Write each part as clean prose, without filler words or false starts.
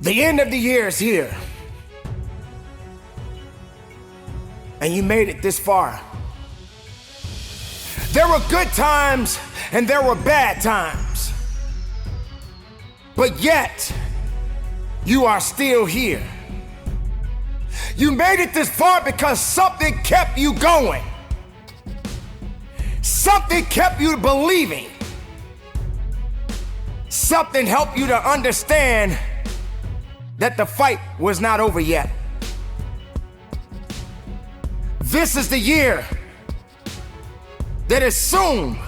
The end of the year is here. And you made it this far. There were good times and there were bad times. But yet, you are still here. You made it this far because something kept you going. Something kept you believing. Something helped you to understand that the fight was not over yet. This is the year that is soon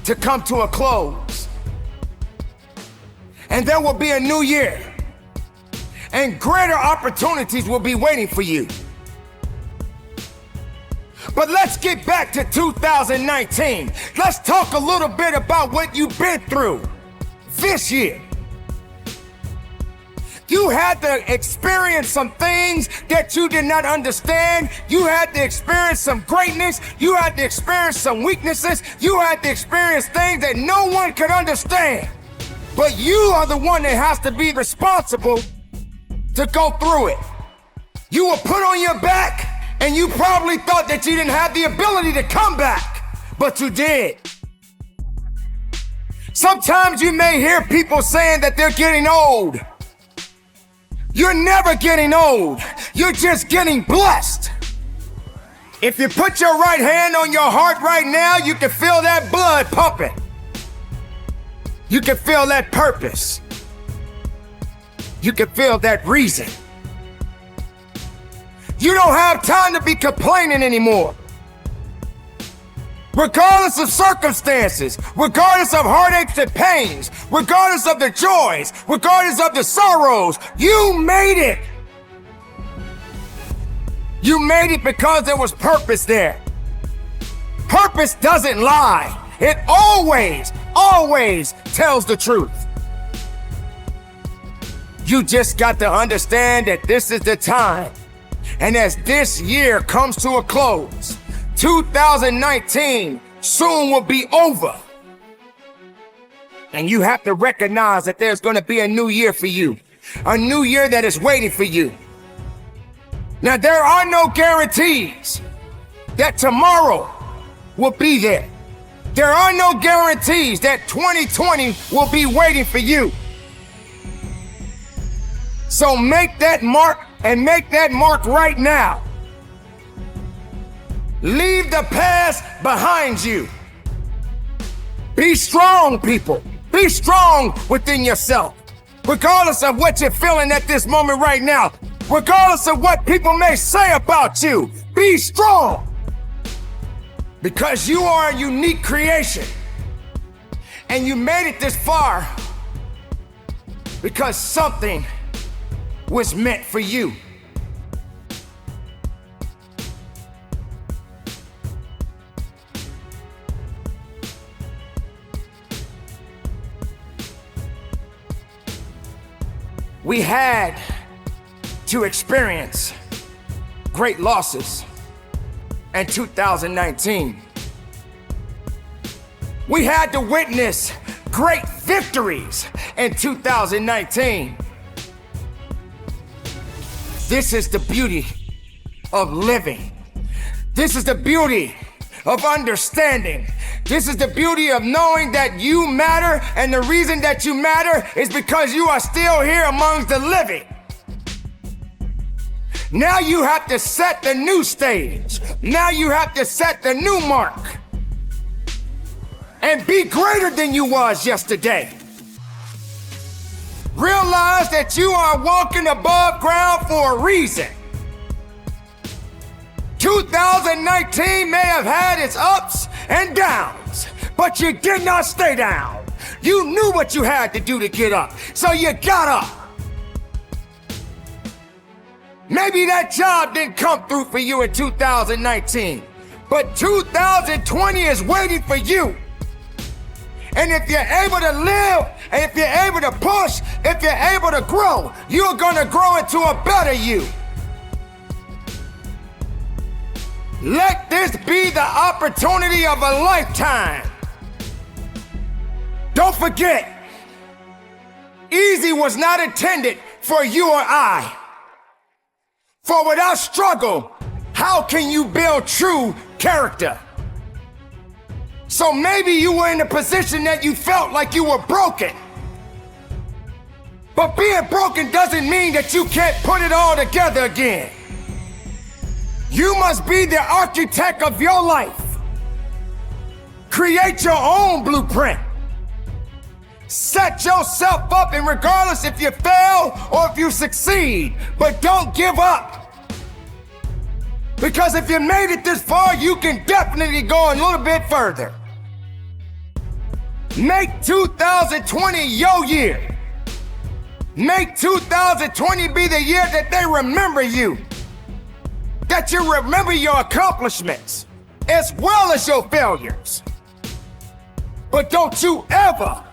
to come to a close. And there will be a new year, and greater opportunities will be waiting for you. But let's get back to 2019. Let's talk a little bit about what you've been through this year. You had to experience some things that you did not understand. You had to experience some greatness. You had to experience some weaknesses. You had to experience things that no one could understand. But you are the one that has to be responsible to go through it. You were put on your back, and you probably thought that you didn't have the ability to come back, but you did. Sometimes you may hear people saying that they're getting old. You're never getting old. You're just getting blessed. If you put your right hand on your heart right now, you can feel that blood pumping. You can feel that purpose. You can feel that reason. You don't have time to be complaining anymore. Regardless of circumstances, regardless of heartaches and pains, regardless of the joys, regardless of the sorrows, you made it. You made it because there was purpose there. Purpose doesn't lie. It always tells the truth. You just got to understand that this is the time. And as this year comes to a close, 2019 soon will be over. And you have to recognize that there's going to be a new year for you. A new year that is waiting for you. Now, there are no guarantees that tomorrow will be there. There are no guarantees that 2020 will be waiting for you. So make that mark, and make that mark right now. Leave the past behind you. Be strong, people. Be strong within yourself. Regardless of what you're feeling at this moment right now, regardless of what people may say about you, be strong. Because you are a unique creation. And you made it this far because something was meant for you. We had to experience great losses in 2019. We had to witness great victories in 2019. This is the beauty of living. This is the beauty of understanding. This is the beauty of knowing that you matter, and the reason that you matter is because you are still here amongst the living. Now you have to set the new stage. Now you have to set the new mark. And be greater than you was yesterday. Realize that you are walking above ground for a reason. 2019 may have had its ups and downs, but you did not stay down. You knew what you had to do to get up, so you got up. Maybe that job didn't come through for you in 2019, but 2020 is waiting for you. And if you're able to live, and if you're able to push, if you're able to grow, you're gonna grow into a better you. Let this be the opportunity of a lifetime. Don't forget, Easy was not intended for you or I. For without struggle, how can you build true character? So maybe you were in a position that you felt like you were broken. But being broken doesn't mean that you can't put it all together again. You must be the architect of your life. Create your own blueprint. Set yourself up, and regardless if you fail or if you succeed, but don't give up. Because if you made it this far, you can definitely go a little bit further. Make 2020 your year. Make 2020 be the year that they remember you. That you remember your accomplishments as well as your failures. But don't you ever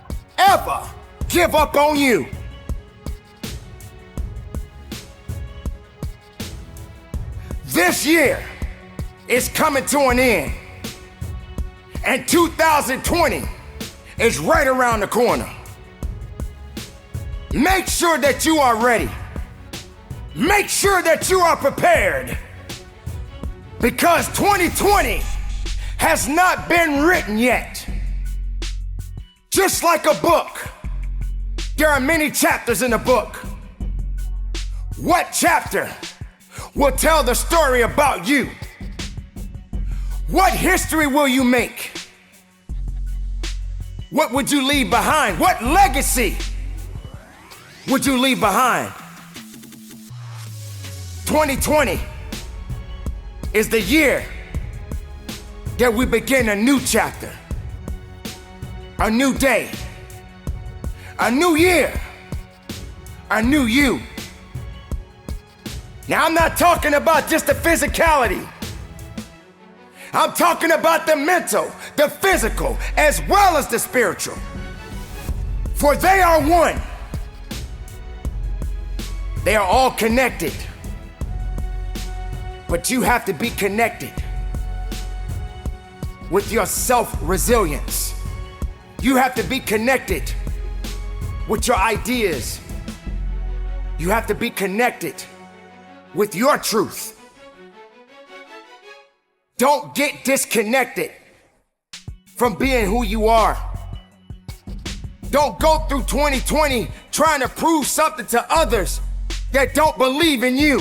give up on you. This year is coming to an end, and 2020 is right around the corner. Make sure that you are ready. Make sure that you are prepared, because 2020 has not been written yet. Just like a book, there are many chapters in a book. What chapter will tell the story about you? What history will you make? What would you leave behind? What legacy would you leave behind? 2020 is the year that we begin a new chapter, a new day, a new year, a new you. Now, I'm not talking about just the physicality. I'm talking about the mental, the physical, as well as the spiritual. For they are one. They are all connected. But you have to be connected with your self-resilience. You have to be connected with your ideas. You have to be connected with your truth. Don't get disconnected from being who you are. Don't go through 2020 trying to prove something to others that don't believe in you.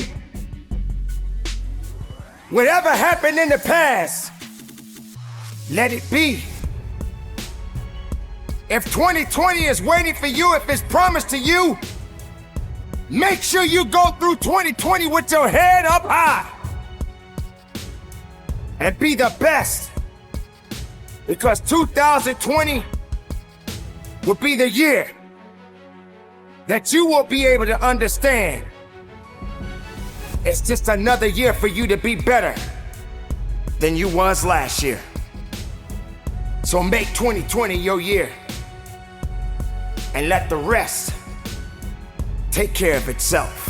Whatever happened in the past, let it be. If 2020 is waiting for you, if it's promised to you, make sure you go through 2020 with your head up high and be the best, because 2020 will be the year that you will be able to understand it's just another year for you to be better than you was last year. So make 2020 your year and let the rest take care of itself.